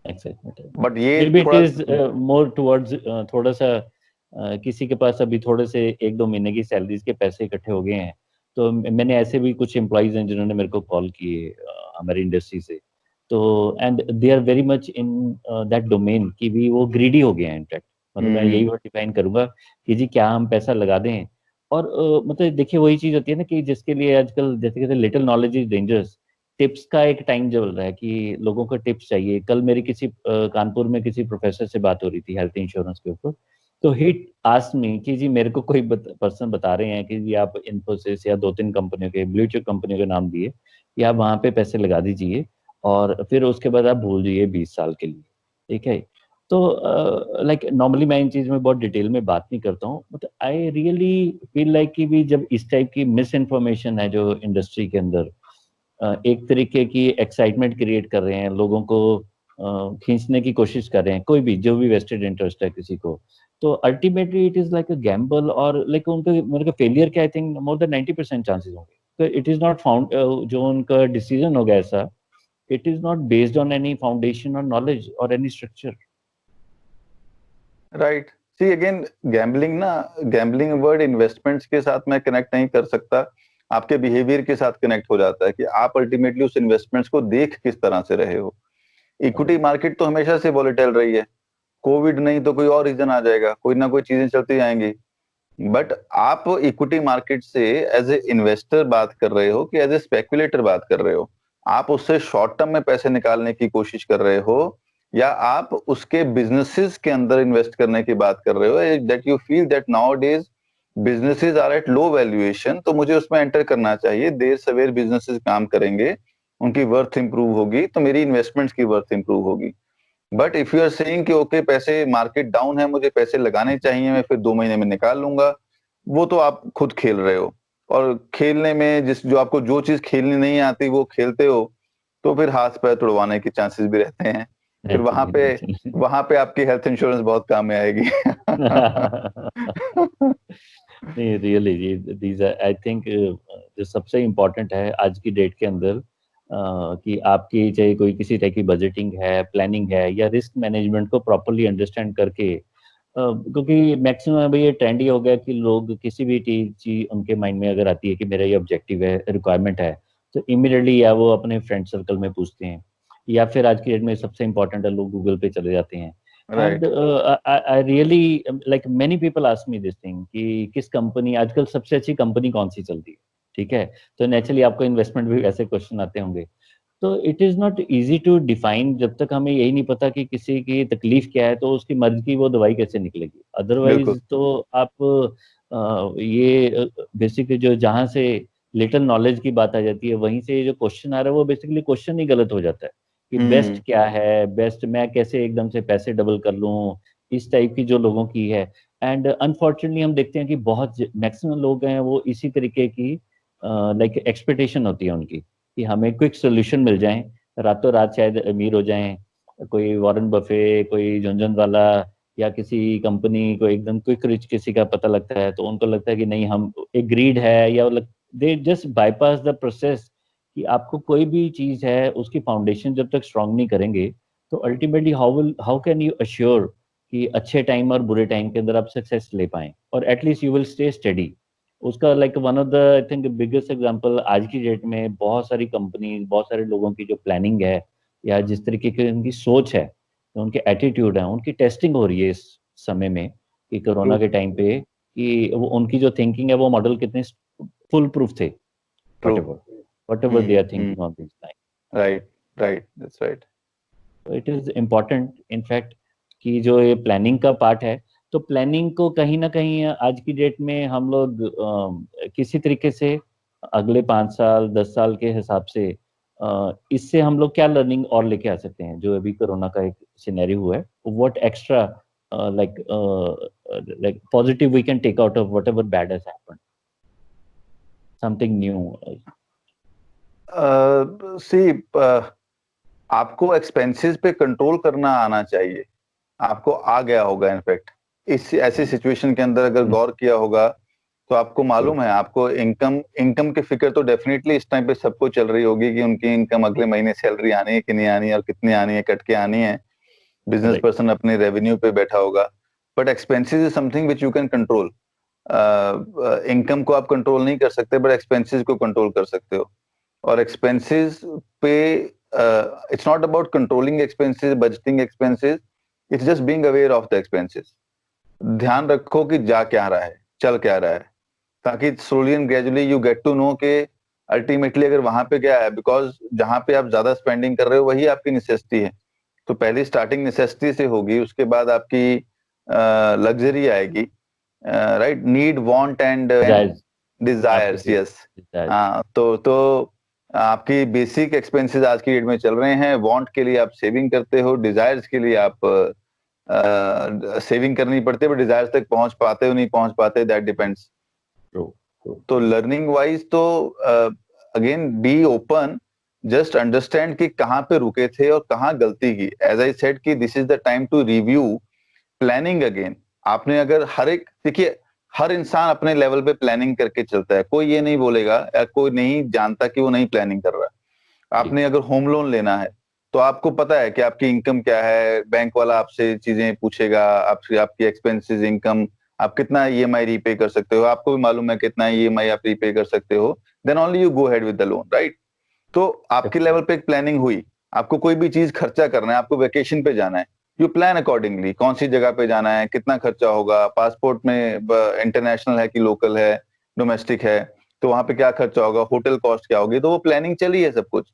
एक्साइटमेंट है, बट ये इट इज मोर टुवर्ड्स थोड़ा सा किसी के पास अभी थोड़े से 1-2 महीने की सैलरीज के पैसे इकट्ठे हो गए हैं, तो मैंने ऐसे भी कुछ एम्प्लॉयज हैं जिन्होंने मेरे को कॉल किए हमारी इंडस्ट्री से, तो and they are very much in that domain कि भी वो ग्रीडी हो गए हैं इनफैक्ट। मतलब मैं यही वर्ड डिफाइन करूंगा कि जी क्या हम पैसा लगा दें। और मतलब देखिए वही चीज होती है ना कि जिसके लिए आजकल जैसे कहते हैं little knowledge is dangerous, tips का एक टाइम चल रहा है कि लोगों को टिप्स चाहिए। कल मेरी किसी कानपुर में किसी प्रोफेसर से बात हो रही थी हेल्थ इंश्योरेंस के ऊपर, तो हिट आस्क्ड मी कि जी मेरे को कोई पर्सन बता रहे हैं कि जी आप इन्फोसिस या 2-3 कंपनियों के ब्लू चिप कंपनियों के नाम दिए कि आप वहां पे पैसे लगा दीजिए और फिर उसके बाद आप भूल जाइए 20 साल के लिए। ठीक है। तो लाइक नॉर्मली मैं इन चीज में बहुत डिटेल में बात नहीं करता हूँ, but I really feel like कि भी जब इस टाइप की मिस इन्फॉर्मेशन है जो इंडस्ट्री के अंदर एक तरीके की एक्साइटमेंट क्रिएट कर रहे हैं, लोगों को खींचने की कोशिश कर रहे हैं, कोई भी जो भी वेस्टेड इंटरेस्ट है किसी को, तो ultimately it is like a gamble. और लाइक उनके मेरे को फेलियर के I think more than 90% chances होंगे। तो इट इज नॉट फाउंड, जो उनका डिसीजन होगा ऐसा, it is not based on any foundation और नॉलेज और any structure. Right. See again, gambling word investments के साथ मैं कनेक्ट नहीं कर सकता, आपके बिहेवियर के साथ कनेक्ट हो जाता है कि आप अल्टीमेटली उस इन्वेस्टमेंट्स को देख किस तरह से रहे हो। इक्विटी मार्केट तो हमेशा से वॉलेटाइल रही है, कोविड नहीं तो कोई और रीजन आ जाएगा, कोई ना कोई चीजें चलती जाएंगी। बट आप इक्विटी मार्केट से एज ए इन्वेस्टर बात कर रहे हो कि एज ए स्पेकुलेटर बात कर रहे हो? आप उससे शॉर्ट टर्म में पैसे निकालने की कोशिश कर रहे हो, या आप उसके बिजनेसेस के अंदर इन्वेस्ट करने की बात कर रहे हो? That you feel that nowadays businesses are at low valuation, तो मुझे उसमें एंटर करना चाहिए, देर सवेर बिजनेसेस काम करेंगे, उनकी वर्थ इंप्रूव होगी तो मेरी इन्वेस्टमेंट्स की वर्थ इंप्रूव होगी। But if you are saying कि ओके पैसे मार्केट डाउन है, मुझे पैसे लगाने चाहिए, मैं फिर 2 महीने में निकाल लूंगा, वो तो आप खुद खेल रहे हो। और खेलने में जिस जो आपको जो चीज खेलनी नहीं आती वो खेलते हो, तो फिर हाथ पैर तुड़वाने के चांसेस भी रहते हैं। फिर वहां नेचुरली पे नेचुरली। वहां पे आपकी हेल्थ इंश्योरेंस बहुत काम में आएगी। नहीं really ji, these I think जो सबसे इम्पोर्टेंट है आज की डेट के अंदर, कि आपकी चाहे कोई किसी टाइप की बजटिंग है, प्लानिंग है, या रिस्क मैनेजमेंट को प्रॉपरली अंडरस्टैंड करके, क्योंकि मैक्सिमम अभी ये ट्रेंड ही हो गया कि लोग किसी भी चीज उनके माइंड में अगर आती है कि मेरा ये ऑब्जेक्टिव है, रिक्वायरमेंट है, तो इमिडिएटली या वो अपने फ्रेंड सर्कल में पूछते हैं, या फिर आज की डेट में सबसे इम्पोर्टेंट है लोग गूगल पे चले जाते हैं। And right. I really like many people ask me this thing कि किस कंपनी आजकल सबसे अच्छी कंपनी कौन सी चलती है। ठीक है। तो नेचुरली आपको इन्वेस्टमेंट भी वैसे क्वेश्चन आते होंगे। तो it is not easy to define जब तक हमें यही नहीं पता कि किसी की तकलीफ क्या है, तो उसकी मर्ज की वो दवाई कैसे निकलेगी। बिल्कुल। अदरवाइज तो आप ये बेसिकली जो जहाँ से लिटिल नॉलेज की बात आ जाती है, वहीं से जो क्वेश्चन आ रहा है वो बेसिकली क्वेश्चन ही गलत हो जाता है कि बेस्ट हम्म। क्या है, बेस्ट मैं कैसे एकदम से पैसे डबल कर लूँ, इस टाइप की जो लोगों की है। एंड अनफॉर्चुनेटली हम देखते हैं कि बहुत मैक्सिमम लोग हैं वो इसी तरीके की लाइक एक्सपेक्टेशन होती है उनकी कि हमें क्विक सोल्यूशन मिल जाए, रातों रात शायद अमीर हो जाएं, कोई वॉरेन बफे, कोई झुनझुनवाला, या किसी कंपनी को एकदम क्विक रिच किसी का पता लगता है तो उनको लगता है कि नहीं हम एक ग्रीड है, या they just bypass the process कि आपको कोई भी चीज है उसकी फाउंडेशन जब तक स्ट्रांग नहीं करेंगे, तो ultimately how can you assure कि अच्छे टाइम और बुरे टाइम के अंदर आप सक्सेस ले पाएं, और at least you will stay study. उसका like one of the I think biggest example आज की डेट में बहुत सारी कंपनी, बहुत सारे लोगों की जो प्लानिंग है या जिस तरीके की उनकी सोच है, उनके एटीट्यूड है, उनकी टेस्टिंग हो रही है इस समय में कि ट्रू। कोरोना के टाइम पे, कि वो उनकी जो थिंकिंग है वो मॉडल कितने फुल प्रूफ थे, true. Whatever they are thinking on this time. Right. Right, that's right. तो इट इज इम्पोर्टेंट इनफैक्ट कि जो ये प्लानिंग का पार्ट है, तो प्लानिंग को कहीं ना कहीं आज की डेट में हम लोग किसी तरीके से अगले 5 साल 10 साल के हिसाब से इससे हम लोग क्या लर्निंग और लेके आ सकते हैं जो अभी कोरोना का एक सिनेरियो हुआ है, what extra like like positive we can take out of whatever bad has happened, something new. See, आपको एक्सपेंसेस पे कंट्रोल करना आना चाहिए, आपको आ गया होगा इनफैक्ट। इस ऐसी सिचुएशन के अंदर अगर गौर किया होगा तो आपको मालूम है, आपको इनकम इनकम की फिक्र तो डेफिनेटली इस टाइम पे सबको चल रही होगी कि उनकी इनकम अगले महीने सैलरी आनी है कि नहीं आनी है, और कितनी आनी है, कट के आनी है। Business right. पर्सन अपने रेवेन्यू पे बैठा होगा। But expenses is something which you can control. Income को आप कंट्रोल नहीं कर सकते, बट एक्सपेंसेस को कंट्रोल कर सकते हो। और एक्सपेंसेस पे it's not about controlling expenses, budgeting expenses, it's just being aware of the expenses. ध्यान रखो कि जा क्या रहा है, चल क्या रहा है, ताकि slowly and gradually you get to know के अल्टीमेटली अगर वहां पे क्या है, बिकॉज जहां पे आप ज्यादा स्पेंडिंग कर रहे हो वही आपकी नेसेसिटी है। तो पहली स्टार्टिंग नेसेसिटी से होगी, उसके बाद आपकी लग्जरी आएगी, राइट, नीड, वांट एंड जायज आपके डिजायर्स, यस। जायज। हाँ, तो आपकी बेसिक एक्सपेंसेस आज की डेट में चल रहे हैं, वांट के लिए आप सेविंग करते हो, डिजायर्स के लिए आप सेविंग करनी पड़ती है, बट डिजायर्स तक पहुंच पाते हो नहीं पहुंच पाते, दैट डिपेंड्स। तो लर्निंग वाइज तो again be open, just understand कि कहाँ पे रुके थे और कहाँ गलती की। एज आई सेड कि this is the time to review planning again. आपने अगर हर एक, देखिए हर इंसान अपने लेवल पे प्लानिंग करके चलता है, कोई ये नहीं बोलेगा या कोई नहीं जानता कि वो नहीं प्लानिंग कर रहा है। आपने अगर होम लोन लेना है तो आपको पता है कि आपकी इनकम क्या है, बैंक वाला आपसे चीजें पूछेगा, आपसे आपकी एक्सपेंसेस, इनकम, आप कितना ईएमआई रीपे कर सकते हो, आपको भी मालूम है कितना ईएमआई आप रीपे कर सकते हो, then only you go head with the loan, right. तो आपके लेवल पे एक प्लानिंग हुई, आपको कोई भी चीज खर्चा करना है, आपको वेकेशन पे जाना है, यू प्लान अकॉर्डिंगली, कौन सी जगह पे जाना है, कितना खर्चा होगा, पासपोर्ट में इंटरनेशनल है कि लोकल है, डोमेस्टिक है, तो वहां पे क्या खर्चा होगा, होटल कॉस्ट क्या होगी, तो वो प्लानिंग चली है सब कुछ।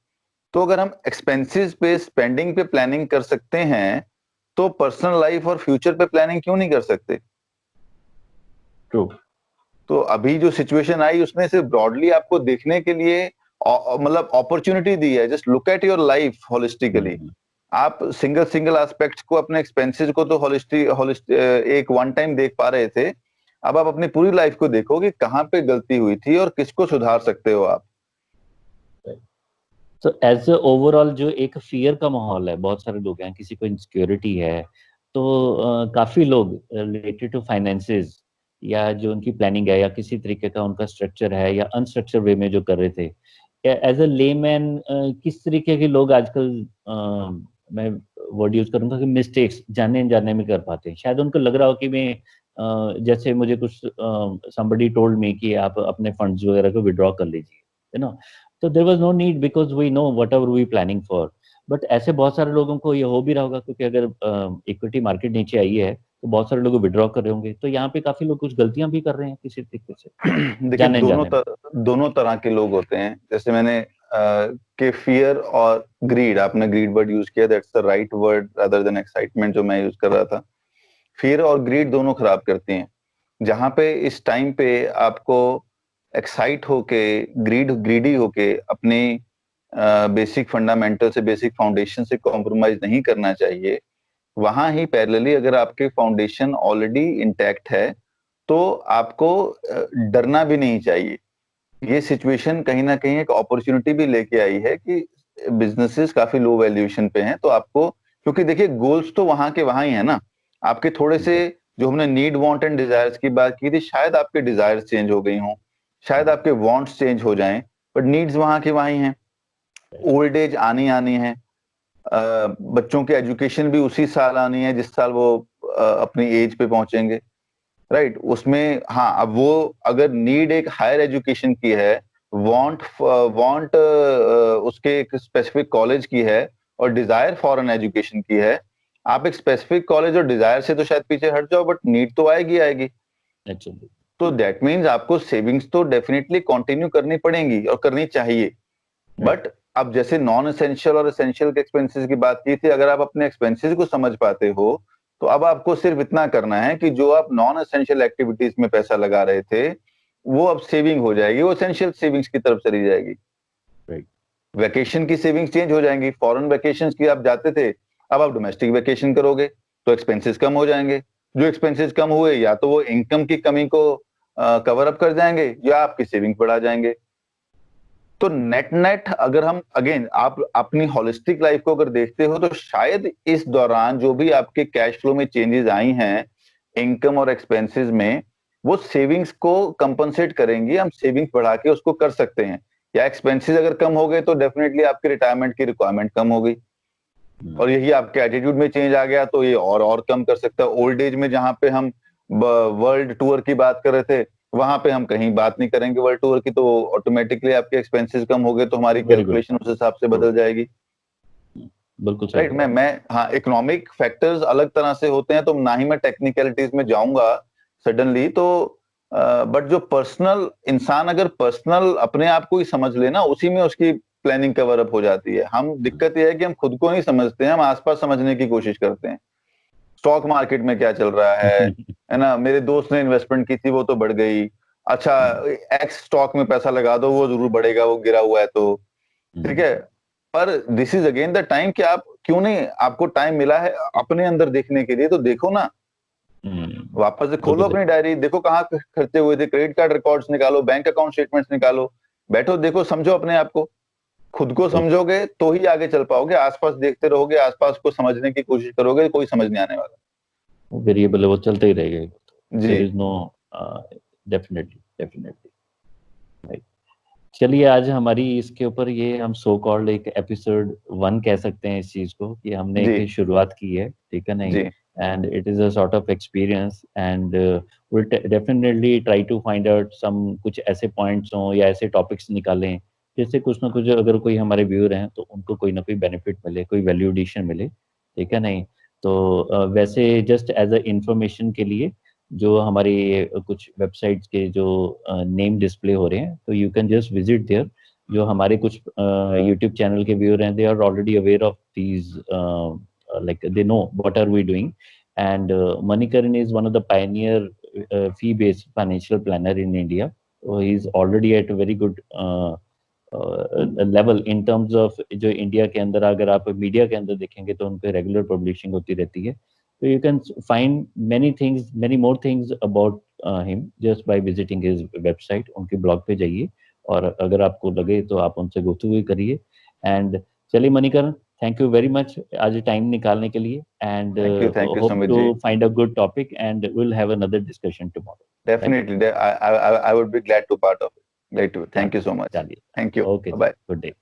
तो अगर हम एक्सपेंसेस पे, स्पेंडिंग पे प्लानिंग कर सकते हैं, तो पर्सनल लाइफ और फ्यूचर पे प्लानिंग क्यों नहीं कर सकते। ट्रू। तो अभी जो सिचुएशन आई उसने सिर्फ ब्रॉडली आपको देखने के लिए मतलब अपॉर्चुनिटी दी है, just look at your life holistically. आप सिंगल सिंगल एस्पेक्ट्स को, अपने एक्सपेंसेस को तो होलिस्टिक एक वन टाइम देख पा रहे थे, अब आप अपनी पूरी लाइफ को देखो कि कहाँ पे गलती हुई थी और किसको सुधार सकते हो आप। तो एज ए ओवरऑल जो एक फियर का माहौल है, बहुत सारे लोग हैं, किसी को इनसिक्योरिटी है, तो काफी लोग रिलेटेड टू फाइनेंसेस या जो उनकी प्लानिंग है या किसी तरीके का उनका स्ट्रक्चर है या अनस्ट्रक्चर वे में जो कर रहे थे, एज ए लेमैन किस तरीके के लोग आजकल मैं वर्ड यूज करूंगा कि मिस्टेक्स जाने अनजाने में कर पाते हैं। शायद उनको लग रहा हो कि मैं जैसे मुझे कुछ somebody टोल्ड मी कि आप अपने फंड्स वगैरह को विड्रॉ कर लीजिए, है ना। तो there was no need because we know whatever we planning for. But ऐसे बहुत सारे लोगों को ये हो भी रहा होगा, क्योंकि अगर इक्विटी मार्केट नीचे आई है तो बहुत सारे लोग विड्रॉ कर रहे होंगे, तो यहाँ पे काफी लोग कुछ गलतियां भी कर रहे हैं किसी तरीके से देखिए जाने जाने में। दोनों तरह के लोग होते हैं। जैसे मैंने के फियर और ग्रीड, आपने ग्रीड वर्ड यूज किया, that's the right word rather than excitement जो मैं यूज कर रहा था। फियर और ग्रीड दोनों खराब करती हैं। जहां पे इस टाइम पे आपको एक्साइट होके, ग्रीडी होके अपनी बेसिक फंडामेंटल से, बेसिक फाउंडेशन से कॉम्प्रोमाइज नहीं करना चाहिए। वहां ही पैरेलली अगर आपके फाउंडेशन ऑलरेडी इंटैक्ट है तो आपको डरना भी नहीं चाहिए। ये सिचुएशन कहीं ना कहीं एक अपॉर्चुनिटी भी लेके आई है कि बिजनेसेस काफी लो वैल्यूएशन पे हैं, तो आपको, क्योंकि देखिए गोल्स तो वहां के वहां ही है ना। आपके थोड़े से, जो हमने नीड, वांट एंड डिजायर्स की बात की थी, शायद आपके डिजायर्स चेंज हो गई हों, शायद आपके वांट्स चेंज हो जाएं, बट नीड्स वहां के वहां ही हैं। ओल्ड एज आनी आनी है, बच्चों की एजुकेशन भी उसी साल आनी है जिस साल वो अपनी एज पे पहुंचेंगे, राइट। उसमें हाँ, अब वो अगर नीड एक हायर एजुकेशन की है, वांट वांट उसके एक स्पेसिफिक कॉलेज की है, और डिजायर फॉरेन एजुकेशन की है, आप एक स्पेसिफिक कॉलेज और डिजायर से तो शायद पीछे हट जाओ, बट नीड तो आएगी आएगी। एक्चुअली तो दैट मीन्स आपको सेविंग्स तो डेफिनेटली कंटिन्यू करनी पड़ेंगी और करनी चाहिए। बट अब जैसे नॉन एसेंशियल और एसेंशियल के एक्सपेंसेस की बात की थी, अगर आप अपने एक्सपेंसेस को समझ पाते हो तो अब आपको सिर्फ इतना करना है कि जो आप नॉन एसेंशियल एक्टिविटीज में पैसा लगा रहे थे वो अब सेविंग हो जाएगी, वो एसेंशियल सेविंग्स की तरफ चली जाएगी। राइट। वैकेशन की सेविंग्स चेंज हो जाएंगी, फॉरेन वैकेशंस की आप जाते थे, अब आप डोमेस्टिक वैकेशन करोगे तो एक्सपेंसेस कम हो जाएंगे। जो एक्सपेंसेस कम हुए या तो वो इनकम की कमी को कवर अप कर जाएंगे या आपकी सेविंग बढ़ा जाएंगे। तो नेट नेट अगर हम अगेन, आप अपनी होलिस्टिक लाइफ को अगर देखते हो तो शायद इस दौरान जो भी आपके कैश फ्लो में चेंजेस आई हैं, इनकम और एक्सपेंसेस में, वो सेविंग्स को कंपनसेट करेंगी। हम सेविंग्स बढ़ा के उसको कर सकते हैं, या एक्सपेंसेस अगर कम हो गए तो डेफिनेटली आपके रिटायरमेंट की रिक्वायरमेंट कम हो गई। और यही आपके एटीट्यूड में चेंज आ गया तो ये और कम कर सकता है। ओल्ड एज में जहाँ पे हम वर्ल्ड टूर की बात कर रहे थे, वहां पे हम कहीं बात नहीं करेंगे वर्ल्ड टूर की, तो ऑटोमेटिकली आपके एक्सपेंसेस कम हो गए, तो हमारी वेरी गुड। कैलकुलेशन उस हिसाब से बदल जाएगी। बिल्कुल सही राइट, बोला। मैं हाँ, इकोनॉमिक फैक्टर्स अलग तरह से होते हैं, तो ना ही मैं टेक्निकलिटीज में जाऊंगा सडनली, तो बट जो पर्सनल इंसान अगर पर्सनल अपने आप को ही समझ लेना, उसी में उसकी प्लानिंग कवर अप हो जाती है। हम दिक्कत यह है कि हम खुद को नहीं समझते हैं, हम आसपास समझने की कोशिश करते हैं। स्टॉक मार्केट में क्या चल रहा है ना, मेरे दोस्त ने इन्वेस्टमेंट की थी वो तो बढ़ गई, अच्छा एक्स स्टॉक में पैसा लगा दो वो जरूर बढ़ेगा, वो गिरा हुआ है तो ठीक है। पर this is again the time कि आप क्यों नहीं, आपको टाइम मिला है अपने अंदर देखने के लिए, तो देखो ना, वापस से खोलो बिल्कुल सही। अपनी डायरी, देखो कहाँ खर्चे हुए थे, क्रेडिट कार्ड रिकॉर्ड्स निकालो, बैंक अकाउंट स्टेटमेंट्स निकालो, बैठो देखो, समझो अपने आप को। खुद को बिल्कुल समझोगे तो ही आगे चल पाओगे, आसपास देखते रहोगे, आसपास को समझने की कोशिश करोगे, कोई समझ नहीं आने वाला। वेरिएबल है, वो चलता ही रहेगा। जी there is no, definitely definitely. चलिए, आज हमारी इसके ऊपर ये हम सो कॉल्ड एक एपिसोड 1 कह सकते हैं इस चीज को, कि हमने जी एक शुरुआत की है, ठीक है नहीं। जी and it is a sort of experience, and will definitely try to find out some कुछ ऐसे पॉइंट्स हों या ऐसे टॉपिक्स निकालें जिससे कुछ ना कुछ, अगर कोई हमारे व्यूअर हैं तो उनको कोई ना कोई बेनिफिट मिले, कोई वैल्यू एडिशन मिले, ठीक है नहीं। तो वैसे जस्ट एज अ इंफॉर्मेशन के लिए, जो हमारे कुछ वेबसाइट्स के जो नेम डिस्प्ले हो रहे हैं, तो you can just visit there. जो हमारे कुछ यूट्यूब चैनल के व्यूअर हैं, they are already aware of these, like they know what are we doing. And Manikaran is one of the pioneer fee-based financial planner in India. So he is already at a very good level in terms of, जो India के अंदर अगर आप media के अंदर देखेंगे तो उन पे रेगुलर पब्लिशिंग होती रहती है। तो you can find many things, many more things about him just by visiting his website. उनके ब्लॉग पे जाइए, और अगर आपको लगे तो आप उनसे गुफ्तगू करिए। एंड चलिए Manikaran, thank you very much आज टाइम निकालने के लिए, and thank you hope Sumit too ji. Find a good topic, and will have another discussion tomorrow, right. Definitely, I would be glad to part of it. Great too, thank you चलिए so much. चलिए। Thank you, okay ji, bye. Good day.